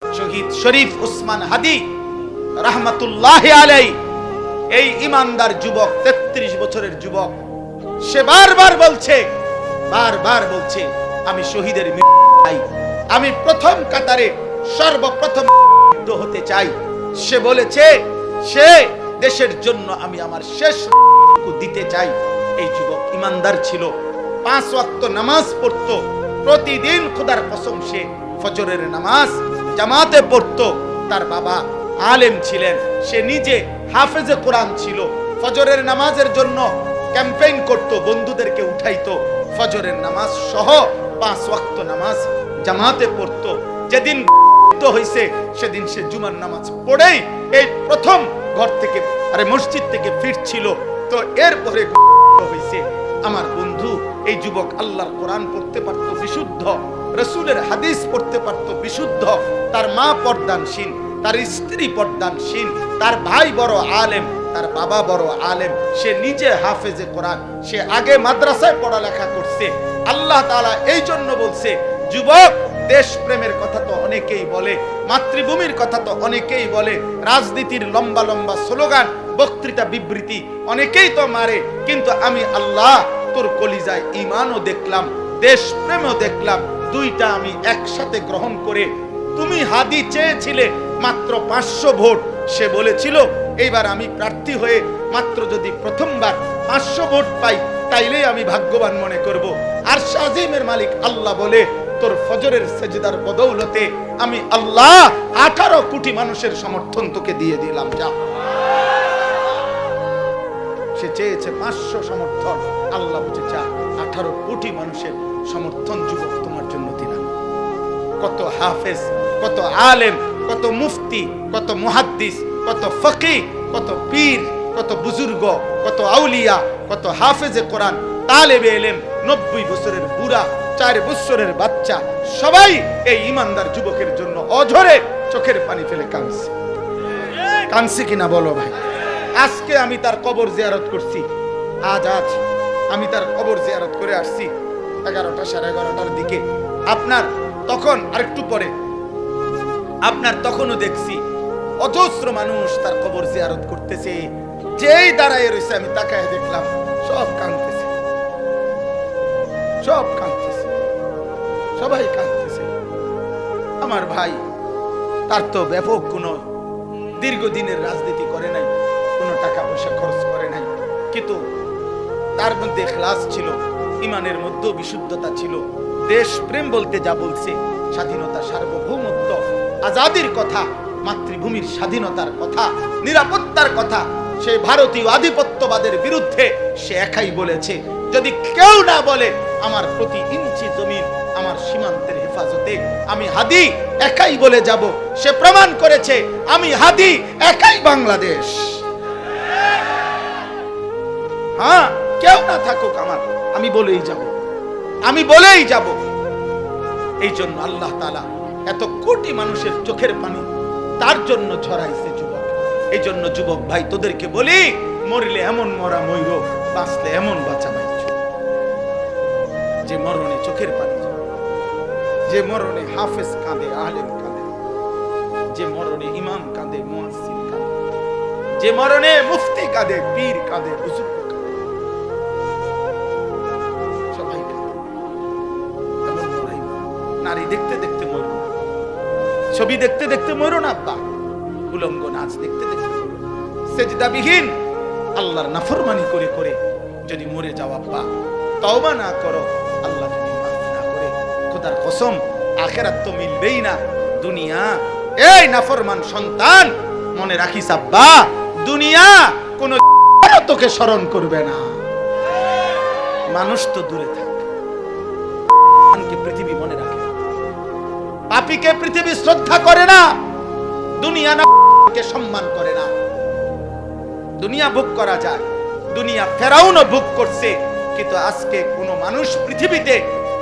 শহীদ শরীফ উসমান হাদি রাহমাতুল্লাহ আলাইহি, এই ইমানদার যুবক, 33 বছরের যুবক, সে বারবার বলছে আমি শহীদের চাই, আমি প্রথম কাতারে সর্বপ্রথম হতে চাই। সে বলেছে সে দেশের জন্য আমি আমার শেষ দিতে চাই। এই যুবক ইমানদার ছিল, 5 ওয়াক্ত নামাজ পড়তো প্রতিদিন। খোদার কসম, সে ফজরের নামাজ জামাতে পড়তো। তার বাবা আলেম ছিলেন, সে নিজে হাফেজে কোরআন ছিল। ফজরের নামাজের জন্য ক্যাম্পেইন করত, বন্ধুদেরকে উঠাইতো। ফজরের নামাজ সহ 5 ওয়াক্ত নামাজ জামাতে পড়তো। যেদিন হইছে সেদিন সে জুমার নামাজ পড়েই এই প্রথম ঘর থেকে মসজিদ থেকে ফিরছিল। তো এরপরে হইছে। আমার বন্ধু এই যুবক আল্লাহর কোরআন পড়তে পারতো বিশুদ্ধ, রাসূলের হাদিস পড়তে পারতো বিশুদ্ধ। তার মা পর্দানশীল, তার স্ত্রী পর্দানশীল, তার ভাই বড় আলেম, তার বাবা বড় আলেম, সে নিজে হাফেজে কোরআন, সে আগে মাদ্রাসায় পড়ালেখা করছে। আল্লাহ তাআলা এই জন্য বলছে, যুবক, দেশ প্রেমের কথা তো অনেকেই বলে, মাতৃভূমির কথা তো অনেকেই বলে, রাজনীতির লম্বা লম্বা স্লোগান, বক্তৃতা, বিবৃতি অনেকেই তো মারে, কিন্তু আমি আল্লাহ তোর কলিজায় ঈমানও দেখলাম, দেশ প্রেমও দেখলাম, দুইটা আমি একসাথে গ্রহণ করে। তুমি হাদি চেয়েছিলে মাত্র 500 ভোট, সে বলেছিল এইবার আমি প্রার্থী হয়ে মাত্র যদি প্রথমবার 500 ভোট পাই তাইলেই আমি ভাগ্যবান মনে করব। আর শাজিমের মালিক আল্লাহ বলে, তোর ফজরের সেজদার বদৌলতে আমি আল্লাহ 18 কোটি মানুষের সমর্থন তোকে দিয়ে দিলাম। যা, সে চেয়েছে 500 সমর্থন, আল্লাহ বুঝে যা 18 কোটি মানুষের সমর্থন যুবক তোমার জন্য দিলাম। কত হাফেজ, কত আলেম, কত মুফতি, কত মুহাদ্দিস, কত ফকিহ, কত পীর, কত বুজুর্গ, কত আউলিয়া, কত হাফেজে কোরআন, তালেবে ইলম, 90 বছরের বুড়া, 4 বছরের বাচ্চা, সবাই এই ইমানদার যুবকের জন্য অঝরে চোখের পানি ফেলে কাঁদছে কিনা বলো ভাই? আজকে আমি তার কবর জিয়ারত করছি, আজ আমি তার কবর জিয়ারত করে আসছি 11টা সাড়ে 11টার দিকে। আপনার তখন আরেকটু পরে আপনার তখনও দেখছি অজস্র মানুষ তার কবর জিয়ারত করতেছে। যেই দাঁড়ায় রয়েছে আমি তাকায় দেখলাম সব কাঁদতেছে, সবাই কাঁদতেছে। আমার ভাই, তার তো ব্যাপক কোনো দীর্ঘদিনের রাজনীতি করে নাই, কোনো টাকা পয়সা খরচ করে নাই, কিন্তু তার মধ্যে ইখলাস ছিল, ইমানের মধ্যে বিশুদ্ধতা ছিল। দেশ প্রেম বলতে যা বলছে, স্বাধীনতা, সার্বভৌমত্ব, আজাদির কথা, মাতৃভূমির স্বাধীনতার কথা, নিরাপত্তার কথা, সেই ভারতীয় আধিপত্যবাদের বিরুদ্ধে সে একাই বলেছে। যদি কেউ না বলে আমার প্রতি ইঞ্চি জমিন আমার সীমান্তের হেফাজতে, আমি হাদি একাই বলে যাব। সে প্রমাণ করেছে আমি হাদি একাই বাংলাদেশ। হ্যাঁ, কেউ না থাকুক আমার, আমি বলেই যাব। এই জন্য আল্লাহ তাআলা এত কোটি মানুষের চোখের পানি তার জন্য ঝরাইছে যুবক। এই জন্য যুবক ভাই, তোদেরকে বলি, মরলে এমন মরা মইরো, বাঁচলে এমন বাঁচা বাইছ। যে মরণে চোখের পানি, যে মরণে হাফেজ কাঁদে, আলেম কাঁদে, যে মরণে ইমাম কাঁদে, মুয়াজ্জিন কাঁদে, যে মরণে মুফতি কাঁদে, পীর কাঁদে, বুজুর্গ কাঁদে, সবাই কাঁদে। এমন মরাই, নারী দেখতে দেখতে মরো, ছবি দেখতে দেখতে মরো না আব্বা, উলঙ্গ নাচ দেখতে দেখতে, সেজদাবিহীন আল্লাহর নাফরমানি করে করে যদি মরে যাও আব্বা, তওবা না করো, আল্লাহ যদি মাফ না করে, খোদার কসম আখিরাত তো মিলবেই না। দুনিয়া, এই নাফরমান সন্তান, মনে রাখিস আব্বা, দুনিয়া কোন তোকে স্মরণ করবে না। মানুষ তো দূরে থাক, পৃথিবী মনে রাখে, পাপীকে পৃথিবী শ্রদ্ধা করে না, দুনিয়া নাকে সম্মান করে না। দুনিয়া ভোগ করা যায়, দুনিয়া ফেরাউনও ভোগ করছে, কিন্তু আজকে কোন মানুষ পৃথিবীতে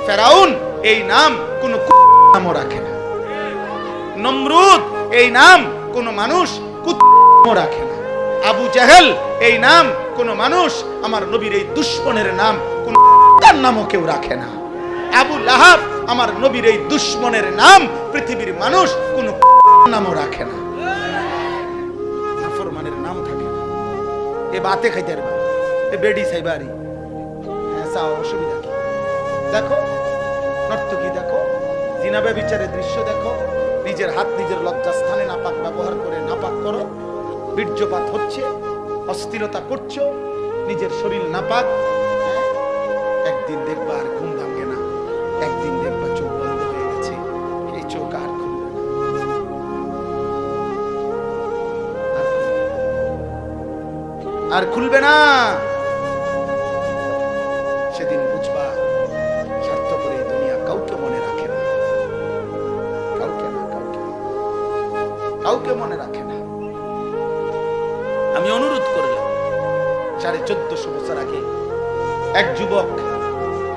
ফেরাউন এই নাম কোন নামও রাখে না, নমরুদ এই নাম কোন মানুষ রাখে না, আবু জাহেল এই নাম কোন মানুষ, আমার নবীর এই দুশমনের নাম কোন নামও কেউ রাখে না। আবু লাহাব আমার নবীর এই দুশমনের নাম পৃথিবীর মানুষ কোন নামও রাখে না, নাফরমানের নাম থাকে না। এ বাতে খাইতে পারবা, এ বেডি সাইবারি, হ্যাঁ অসুবিধা কি? দেখো নর্তকী, দেখো জিনাবে বিচারের দৃশ্য দেখো, নিজের হাত নিজের লজ্জাস্থানে নাপাক ব্যবহার করে নাপাক করো, বীর্যপাত হচ্ছে, অস্থিরতা করছো, নিজের শরীর নাপাক। একদিন দেখবা আর ঘুম ভাঙে না, একদিন দেখবা চোখ বন্ধ হয়ে গেছে, এই চোখ আর খুলবে না, আর খুলবে না। সেদিন বুঝবা স্বার্থ করে এই দুনিয়া কাউকে মনে রাখে না, কাউকে না, কাউকে মনে রাখে না। আমি অনুরোধ করলাম, 1450 বছর আগে এক যুবক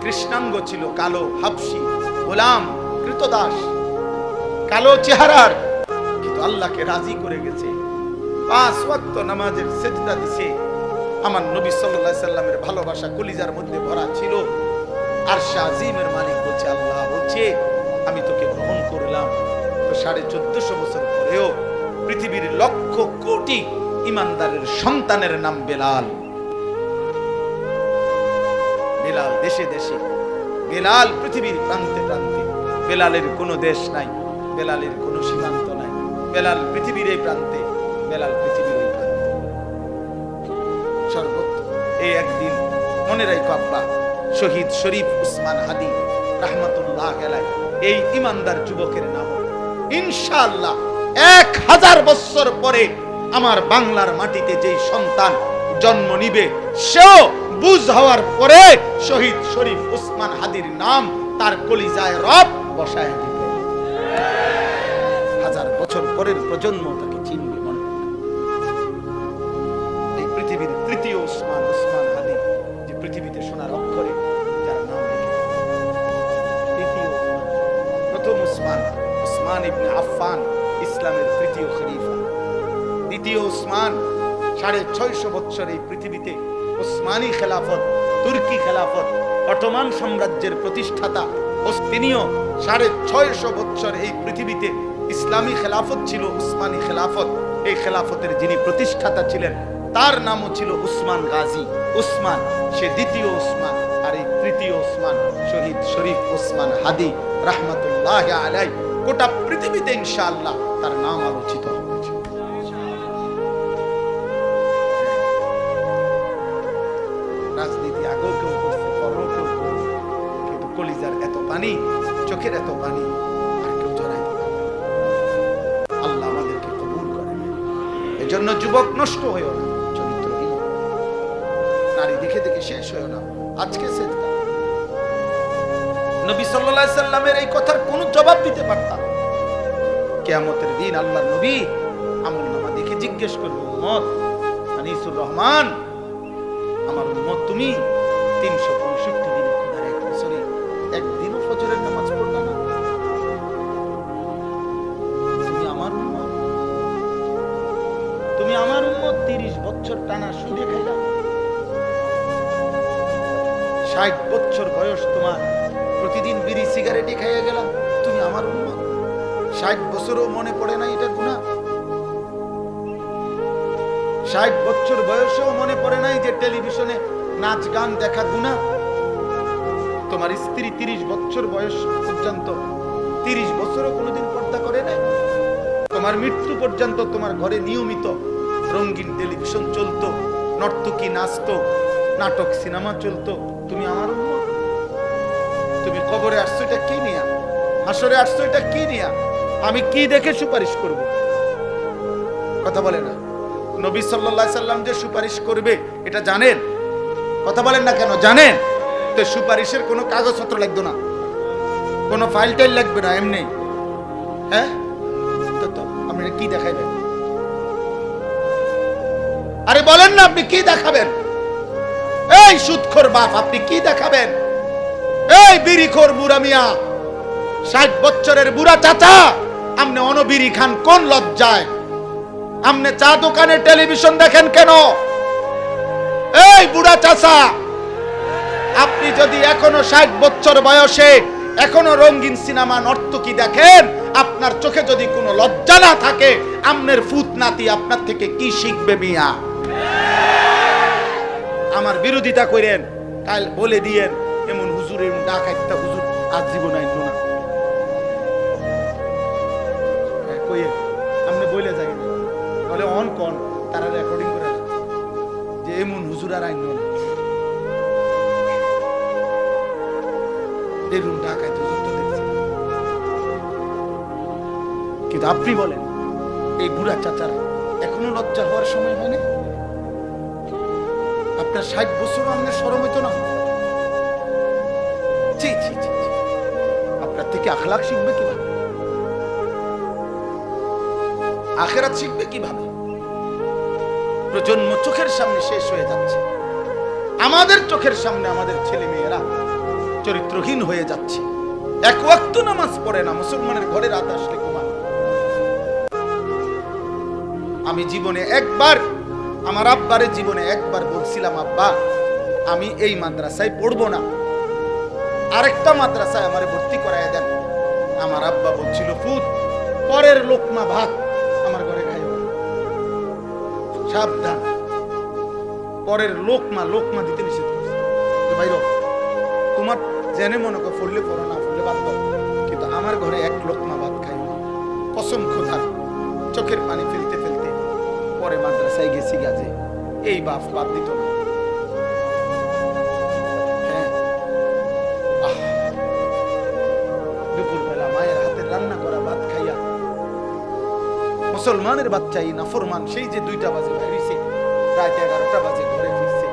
কৃষ্ণাঙ্গ ছিল, কালো হাবশি গোলাম কৃতদাস, কালো চেহারার, কিন্তু আল্লাহকে রাজি করে গেছে, 5 ওয়াক্ত নামাজের সেজদা দিছে। আমার নবী সাল্লাল্লাহু আলাইহি সাল্লামের ভালোবাসা কলিজার মধ্যে ভরা ছিল। আরশ আজিমের মালিক বলছে, আল্লাহ বলছে আমি তোকে গ্রহণ করলাম। তো 1450 বছর পরেও পৃথিবীর লক্ষ কোটি ইমানদারের সন্তানের নাম বেলাল। বেলাল দেশে দেশে, বেলাল পৃথিবীর প্রান্তে প্রান্তে। বেলালের কোনো দেশ নাই, বেলালের কোনো সীমান্ত নাই, বেলাল পৃথিবীর এই প্রান্তে, বেলাল পৃথিবীর ওই প্রান্তে, সর্বত্র। এই একদিন মনে রাখো আব্বা, শহীদ শরীফ উসমান হাদি রাহমাতুল্লাহ আলাইহি, এই ইমানদার যুবকের নাম ইনশাআল্লাহ 1000 বছর পরে আমার বাংলার মাটিতে যেই সন্তান জন্ম নিবে, সেও বুঝ হওয়ার পরে শহীদ শরীফ উসমান হাদির নাম তার কলিজায় রব বসায় দিবে। 1000 বছর পরের প্রজন্ম তাকে চিনবে। মনে এই পৃথিবীর তৃতীয় উসমান, উসমান হাদি, যে পৃথিবীতে সোনার অক্ষরে যার নাম লিখে। দ্বিতীয় উসমান, প্রথম উসমান, উসমান ইবনে আফফান ইসলামের তৃতীয় খলিফা। দ্বিতীয় উসমান 650 বছর এই পৃথিবীতে উসমানী খেলাফত, তুর্কি খেলাফত, অটোমান সাম্রাজ্যের প্রতিষ্ঠাতা। তিনিও 650 বছর এই পৃথিবীতে ইসলামী খেলাফত ছিল, উসমানী খেলাফত। এই খেলাফতের যিনি প্রতিষ্ঠাতা ছিলেন তার নামও ছিল উসমান গাজী। উসমান সে দ্বিতীয় উসমান, আর এই তৃতীয় উসমান শহীদ শরীফ উসমান হাদি রাহমাতুল্লাহ আলাইহি। গোটা পৃথিবীতে ইনশাআল্লাহ তার নাম আলোচিত হবে। রাজনীতি আগেও কেউ করছে, পরেও কেউ করবে, কিন্তু কলিজার এত পানি, চোখের এত পানি আর কেউ জড়াইতে পারবে না। আল্লাহ আমাদেরকে কবুল করেন। এজন্য যুবক নষ্ট হয়েও না, চরিত্রহীন নারী দেখে দেখে শেষ হয়েও না। আজকে সেজদা নবী সাল্লাল্লাহু আলাইহি সাল্লামের এই কথার কোনো জবাব দিতে পারতাম। কিয়ামতের দিন আল্লাহর নবী আমলনামা দেখে জিজ্ঞেস করবে, উম্মত আনিসুর রহমান, আমার উম্মত তুমি 365 দিনে খোদার এক বছরে একদিনও ফজরের নামাজ পড়লা না, তুমি আমার উম্মত। তুমি আমার উম্মত 30 বছর টানা সুদে খাইলা, 60 বছর বয়স তোমার, প্রতিদিন বিড়ি সিগারেটই খাইয়া গেলাম, তুমি আমার উম্মত। 60 বছরও মনে পড়ে না এটা গুনাহ? 60 বছর বয়সেও মনে পড়ে নাই যে টেলিভিশনে নাচ গান দেখা গুনাহ? তোমার স্ত্রী 30 বছর বয়স পর্যন্ত, 30 বছরও কোনোদিন পর্দা করে নাই। তোমার মৃত্যু পর্যন্ত তোমার ঘরে নিয়মিত রঙিন টেলিভিশন চলতো, নর্তকী নাচতো, নাটক সিনেমা চলতো, তুমি আমার উম্মত। তুমি কবরে আসছো এটা কি নিয়া? হাসরে আসছো এটা কি নিয়া? আমি কি দেখে সুপারিশ করব? কথা বলে না। নবী সাল্লাল্লাহু আলাইহি সাল্লাম যে সুপারিশ করবে এটা জানেন? কথা বলেন না কেন? জানেন তো? সুপারিশের কোনো কাগজপত্র লাগবে না, কোনো ফাইল টাইল লাগবে না, এমনি। হ্যাঁ, তো আপনি কি দেখাবেন? আরে বলেন না, আপনি কি দেখাবেন? এই সুদখোর বাপ, আপনি কি দেখাবেন? এই বিড়িখোর বুড়া মিয়া, 60 বছরের বুড়া চাচা, আপনি অনবিড়ি খান কোন লজ্জায়? আপনি চা দোকানে টেলিভিশন দেখেন কেন? এই বুড়া চাচা, আপনি যদি এখনো 60 বছর বয়সে এখনো রঙিন সিনেমা নর্তকী দেখেন, আপনার চোখে যদি কোনো লজ্জা না থাকে, আমনের ফুত নাতি আপনার থেকে কি শিখবে মিয়া? আমার বিরোধিতা করেন, কাল বলে দিয়েন এমন হুজুরের ডাকাইতা হুজুর আজ জীবন আইল না। কইয়েন আপনি বলে যাই না, বলে অন কোন তারা রেকর্ডিং করে যে এমন হুজুর আর আইল না। এরকম ডাকাইত হুজুর তো দেখছি, কিন্তু আপনি বলেন এই বুড়া চাচার এখনো লজ্জা হওয়ার সময় হয়নি? আপনার 60 বছর আপনার শরম হইতো না? আপনার থেকে আখলাক শিখবে কিভাবে? আখেরাত শিখবে কিভাবে? প্রজন্ম চোখের সামনে শেষ হয়ে যাচ্ছে, আমাদের চোখের সামনে আমাদের ছেলে মেয়েরা চরিত্রহীন হয়ে যাচ্ছে। এক ওয়াক্ত নামাজ পড়ে না, মুসলমানের ঘরে রাত আসলে ঘুমান। আমি জীবনে একবার আমার আব্বারে জীবনে একবার বলছিলাম, আব্বা আমি এই মাদ্রাসায় পড়বো না, আরেকটা মাদ্রাসায় আমারে ভর্তি করায় দেন। আমার আব্বা বলছিল, ফুত পরের লোকমা ভাত আমার ঘরে খাইও না, সাবধান। পরের লোকমা দিতে নিষেধ করছে। ভাইর তোমার জেনে মনে কর পড়লে পড়ো, না পড়লে বাদ দাও, কিন্তু আমার ঘরে এক লোকমা ভাত খাইও না। কসম খোদার, চোখের পানি ফেলতে ফেলতে পরে মাদ্রাসায় গেছি গাছে, এই বাপ বাদ দিত না। দুপুরবেলা মায়ের হাতের রান্না করা ভাত খাইয়া মুসলমানের বাচ্চাই নাফরমান সেই যে 2টা বাজে বেরিয়েছে, রাত 11টা বাজে ঘরে ফিরছে,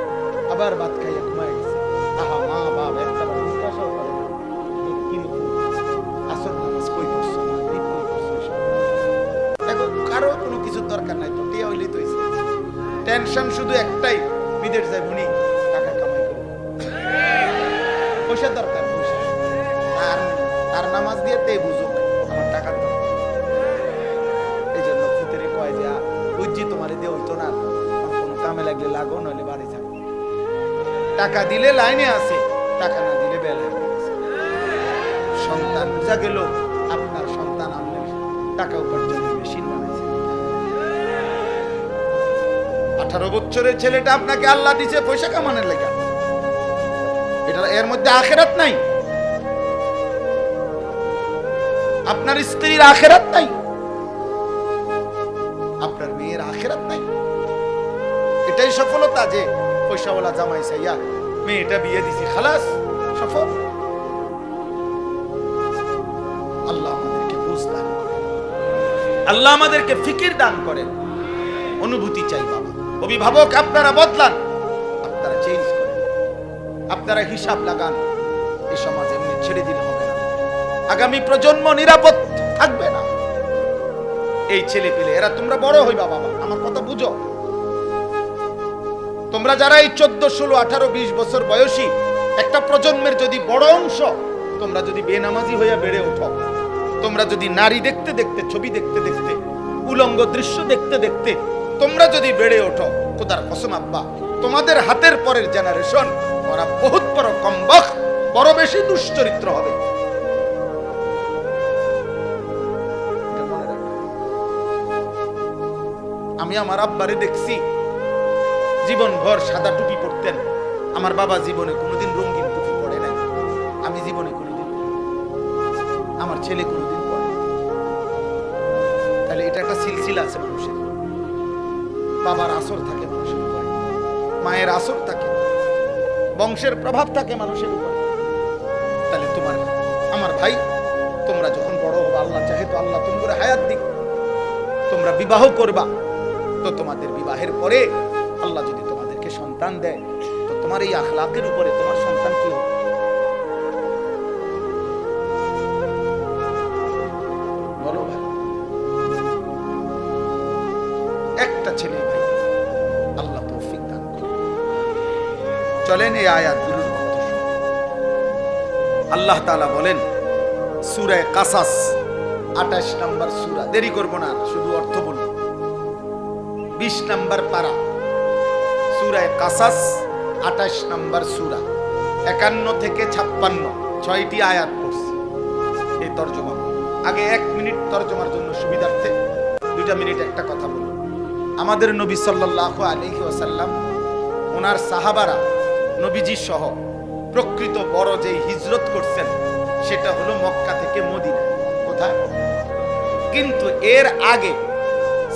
আবার ভাত খাইয়া ঘুমায় গেছে। আহা মা বাপ একটা বার জিজ্ঞাসাও করে না আসর নামাজ কই পড়ছো, মাগরিব কই পড়ছো। এখন কারো কোনো কিছুর দরকার নাই, তো টিয়া হইলেই তো টেনশন শুধু একটাই, বিদেশ যায় উনি টাকা কামাই করবে, পয়সা দরকার, পয়সা তার নামাজ দিয়ে তে বুঝুক আমার টাকার দরকার। এই জন্য ফুতেরে কয় যে বুঝছি তোমার দিয়ে হইতো না, কোনো কামে লাগলে লাগো, নইলে বাড়ি যাও। টাকা দিলে লাইনে আছে, টাকা না দিলে বেলায় আছে। সন্তান বুঝা গেল আপনার সন্তান আপনার টাকা উপার্জনের মেশিন বানাইছে। 18 বছরের ছেলেটা আপনাকে আল্লাহ দিছে পয়সা কামানোর লেগে, এটা এর মধ্যে আখেরাত নাই। আপনার স্ত্রীর আখেরাত নাই, আপনার মেয়ের আখেরাত নাই। এটাই সফলতা যে পয়সাওয়ালা জামাই চাইয়া মেয়েটা বিয়ে দিছি, খালাস সফল। আল্লাহ আমাদেরকে বুঝ দান করেন, আল্লাহ আমাদেরকে ফিকির দান করেন। অনুভূতি চাই বাবা। অভিভাবক আপনারা বদলান, আপনারা চেঞ্জ করেন, আপনারা হিসাব লাগান। এই সমাজ এমনি ছেড়ে দিলে হবে না, আগামী প্রজন্ম নিরাপদ থাকবে না। এই ছেলে পেলে এরা তোমরা বড় হইবা বাবা, আমার কথা বুঝো। তোমরা যারা এই 14, 16, 18, 20 বছর বয়সী একটা প্রজন্মের যদি বড় অংশ, তোমরা যদি বেনামাজি হইয়া বেড়ে ওঠো, তোমরা যদি নারী দেখতে দেখতে, ছবি দেখতে দেখতে, উলঙ্গ দৃশ্য দেখতে দেখতে তোমরা যদি বেড়ে ওঠো, খোদার কসম আব্বা তোমাদের হাতের পরের জেনারেশন ওরা বহুত বড় কমবখ, বড় বেশি দুশ্চরিত্র হবে। আমি আমার আব্বারে দেখছি জীবন ভর সাদা টুপি পরতেন। আমার বাবা জীবনে কোনোদিন রঙিন টুপি পরে নাই, আমি জীবনে কোনোদিন, আমার ছেলে কোনোদিন পরে। তাহলে এটা একটা সিলসিলা আছে মানুষের। বাবার আসর থাকে মানুষের উপরে, মায়ের আসর থাকে, বংশের প্রভাব থাকে মানুষের উপরে। তাহলে তোমার আমার ভাই, তোমরা যখন বড় হবে, আল্লাহ চাহে তো আল্লাহ তোমাদের হায়াত দিক, তোমরা বিবাহ করবা, তো তোমাদের বিবাহের পরে আল্লাহ যদি তোমাদেরকে সন্তান দেয়, তো তোমার এই আখলাকের উপরে তোমার সন্তান কি হবে? বলো ভাই। একটা ছেলে ভাই, আল্লাহ তৌফিক দান করুন। চলেন এই আয়াতগুলোর অর্থ শুনি। আল্লাহ তাআলা বলেন সূরা কাসাস 28 নম্বর সূরা, দেরি করব না, শুধু অর্থ বলবো। 20 নম্বর পারা, সূরা কাসাস 28 নম্বর সূরা, 51 থেকে 56 6টি আয়াত পড়ছি। এই তরজমা আগে 1 মিনিট তরজমার জন্য সুবিধার্থে 2টা মিনিট একটা কথা বলুন। আমাদের নবী সাল্লাল্লাহু আলাইহি ওয়াসাল্লাম ওনার সাহাবারা নবীজি সহ প্রকৃত বড় যে হিজরত করছেন সেটা হলো মক্কা থেকে মদিনা। কোথায়? কিন্তু এর আগে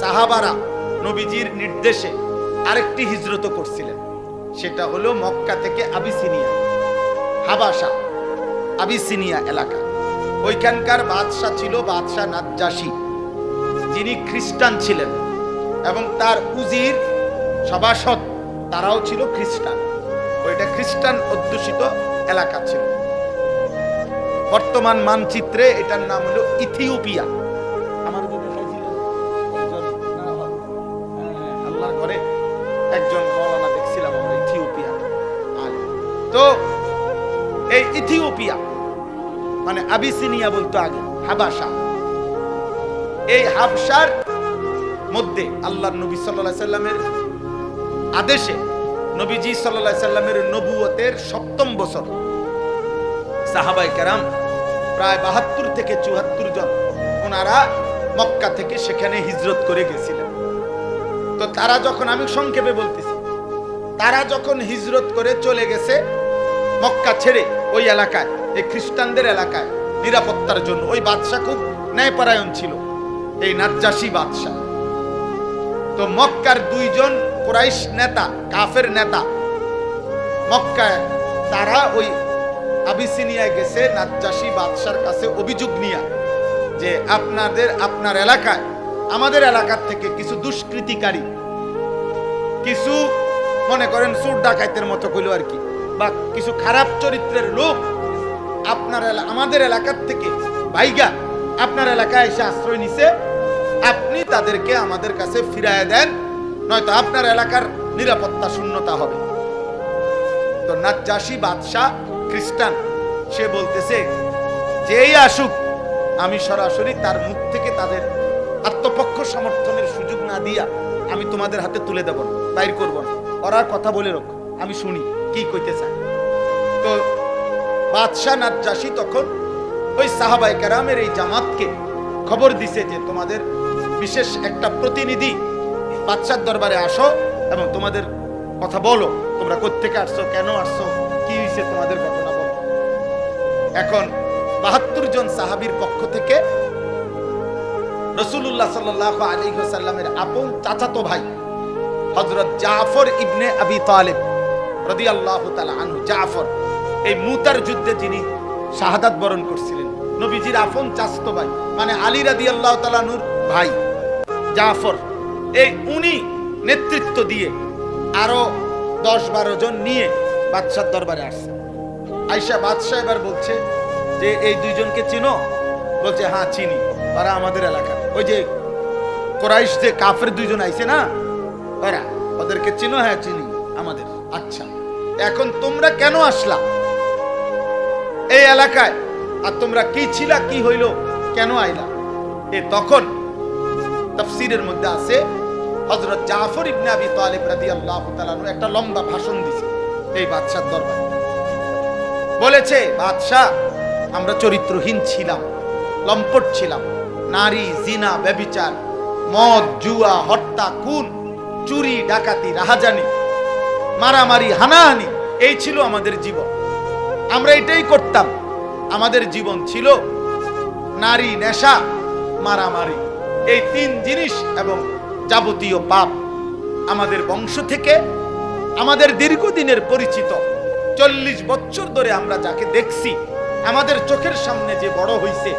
সাহাবারা নবীজির নির্দেশে আরেকটি হিজরত করছিলেন, সেটা হলো মক্কা থেকে আবিসিনিয়া, হাবাসা, আবিসিনিয়া এলাকা। ওইখানকার বাদশাহ ছিল বাদশাহ নাজ্জাশী, যিনি খ্রিস্টান ছিলেন এবং তার উজির সভাসদ তারাও ছিল খ্রিস্টান। ওইটা খ্রিস্টান অধ্যুষিত এলাকা ছিল। বর্তমান মানচিত্রে এটার নাম হলো ইথিওপিয়া। আমার আল্লাহর ঘরে একজন মৌলানা দেখছিলাম আমরা, ইথিওপিয়া। তো এই ইথিওপিয়া মানে আবিসিনিয়া বলতো আগে, হাবাসা। এই হাবশার মধ্যে আল্লাহর নবী সাল্লাল্লাহু আলাইহি সাল্লামের আদেশে নবীজি সাল্লাল্লাহু আলাইহি সাল্লামের নবুয়তের 7ম বছর সাহাবায়ে কেরাম প্রায় 72 থেকে 74 জন ওনারা মক্কা থেকে সেখানে হিজরত করে গেছিলেন। তো তারা যখন, আমি সংক্ষেপে বলতেছি, তারা যখন হিজরত করে চলে গেছে মক্কা ছেড়ে ওই এলাকায়, এই খ্রিস্টানদের এলাকায় নিরাপত্তার জন্য, ওই বাদশা খুব ন্যায়পরায়ণ ছিল, এই নাজ্জাশী বাদশা। তো মক্কার 2 জন কুরাইশ নেতা, কাফের নেতা মক্কায়, তারা ওই আবিসিনিয়ায় গেছে নাজ্জাশী বাদশার কাছে অভিযোগ নিয়ে যে আপনার এলাকায় আমাদের এলাকার থেকে কিছু দুষ্কৃতিকারী, কিছু মনে করেন চোর ডাকাইতের মতো কইলো আর কি, বা কিছু খারাপ চরিত্রের লোক আমাদের এলাকার থেকে ভাইগা আপনার এলাকায় এসে আশ্রয় নিছে, আপনি তাদেরকে আমাদের কাছে ফিরায় দেন, নয়তো আপনার এলাকার নিরাপত্তা শূন্যতা হবে। তো নাজ্জাশী বাদশা খ্রিস্টান, সে বলতেছে যেই আসুক আমি সরাসরি তার মুখ থেকে তাদের আত্মপক্ষ সমর্থনের সুযোগ না দিয়া আমি তোমাদের হাতে তুলে দেব না, বাইর করব না, ওরা কথা বলে রাখ, আমি শুনি কি কইতে চায়। তো বাদশা নাজ্জাশী তখন ওই সাহাবায়ে কেরামের এই জামাতকে খবর দিছে যে তোমাদের বিশেষ একটা প্রতিনিধি বাদশার দরবারে আসো এবং তোমাদের কথা বলো, তোমরা কোত্থেকে আসছো, কেন আসছো, কি হয়েছে তোমাদের ঘটনা বলো। এখন 72 জন সাহাবীর পক্ষ থেকে রাসূলুল্লাহ সাল্লাল্লাহু আলাইহি ওয়াসাল্লামের আপন চাচাতো ভাই হযরত জাফর ইবনে আবি তালিব রাদিয়াল্লাহু তাআলা আনহু, জাফর এই মুতার যুদ্ধে যিনি শাহাদাত বরণ করছিলেন, নবীজির আপন চাচাতো ভাই, মানে আলী রাদিয়াল্লাহু তাআলা আনহুর ভাই জাফর, এই উনি নেতৃত্ব দিয়ে আরো 10-12 জন নিয়ে বাদশার দরবারে আসছে। আয়েশা বাদশা এবার বলছে যে এই 2 জনকে চিনো? বলছে হ্যাঁ চিনি, তারা আমাদের এলাকার, ওই যে কুরাইশ যে কাফের 2 জন আইছে না, ওরা, ওদেরকে চিনো? হ্যাঁ চিনি, আমাদের। আচ্ছা, এখন তোমরা কেন আসলা এই এলাকায়, আর তোমরা কি ছিলা, কি হইল, কেন আইলা? তখন তাফসীরের মধ্যে আছে হযরত জাফর ইবনে আবি তালিব রাদিয়াল্লাহু তাআলা আনহু একটা লম্বা ভাষণ দিয়েছে এই বাদশার দরবারে। বলেছে, বাদশা আমরা চরিত্রহীন ছিলাম, লম্পট ছিলাম, নারী, জিনা, ব্যভিচার, মদ, জুয়া, হত্যা, খুন, চুরি, ডাকাতি, রাহাজানি, মারামারি, হানাহানি, এই ছিল আমাদের জীবন। আমরা এটাই করতাম। আমাদের জীবন ছিল নারী, নেশা, মারামারি, এই 3 জিনিস এবং যাবতীয় পাপ। আমাদের বংশ থেকে আমাদের দীর্ঘদিনের পরিচিত 40 বছর ধরে আমরা যাকে দেখছি, আমাদের চোখের সামনে যে বড় হইছে,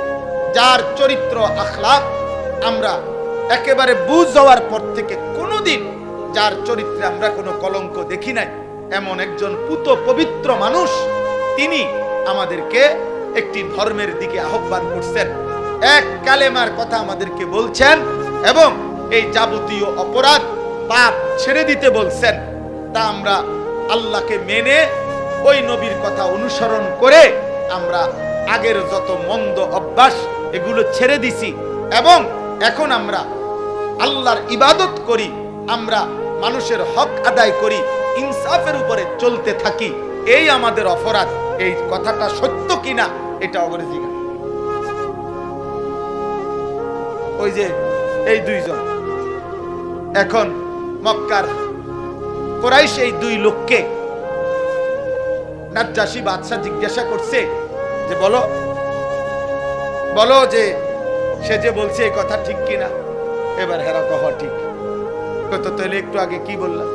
যার চরিত্র আখলাক আমরা একেবারে বুঝ যাওয়ার পর থেকে কোনোদিন যার চরিত্রে আমরা কোনো কলঙ্ক দেখি নাই, এমন একজন পুত পবিত্র মানুষ, তিনি আমাদেরকে একটি ধর্মের দিকে আহ্বান করছেন, এক কালেমার কথা আমাদেরকে বলছেন এবং এই যাবতীয় অপরাধ পাপ ছেড়ে দিতে বলছেন। তা আমরা আল্লাহকে মেনে ওই নবীর কথা অনুসরণ করে আমরা আগের যত মন্দ অভ্যাস এগুলো ছেড়ে দিছি এবং এখন আমরা আল্লাহর ইবাদত করি, আমরা মানুষের হক আদায় করি, ইনসাফের উপরে চলতে থাকি। এই আমাদের অপরাধ। এই কথাটা সত্য কিনা এটা অবরে জিজ্ঞাসা। ওই যে এই দুইজন। এখন মক্কার কুরাইশ এই দুই লোককে নাজ্জাশী বাদশা জিজ্ঞাসা করছে যে বলো বলো যে সে যে বলছে এই কথা ঠিক কিনা। এবার হেরা কহ ঠিক। কত তাহলে একটু আগে কি বললাম